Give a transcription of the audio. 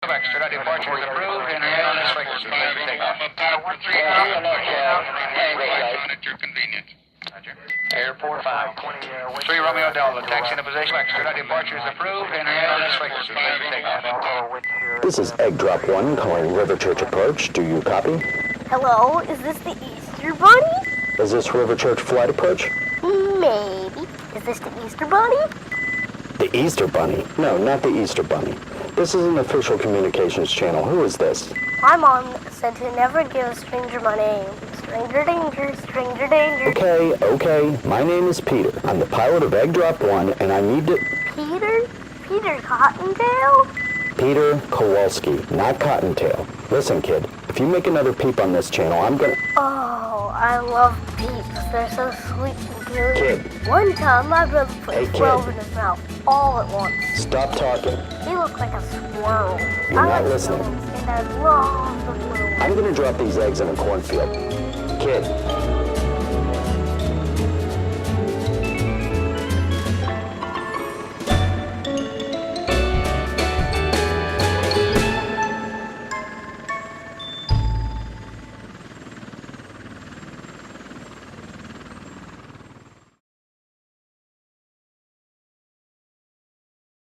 Extra departure is approved and on this frequency. Takeoff. At your convenience. Airport 520. 3 Romeo Delta, taxi in a position. Extra departure is approved and on this frequency. Takeoff. This is Egg Drop 1 calling River Church Approach. Do you copy? Hello, is this the Easter Bunny? Is this River Church Flight Approach? Maybe. Is this the Easter Bunny? The Easter Bunny? No, not the Easter Bunny. This is an official communications channel. Who is this? My mom said to never give a stranger my name. Stranger danger, stranger danger. Okay. My name is Peter. I'm the pilot of Egg Drop 1, and I need to... Peter? Peter Cottontail? Peter Kowalski, not Cottontail. Listen, kid, if you make another peep on this channel, I'm gonna... Oh, I love peeps. They're so sweet and cute. Kid. One time, my brother put Hey, kid. 12 in his mouth all at once. Stop talking. He looked like a squirrel. You're I not like listening. squirrels, and I love the little ones. I'm gonna drop these eggs in a cornfield. Kid,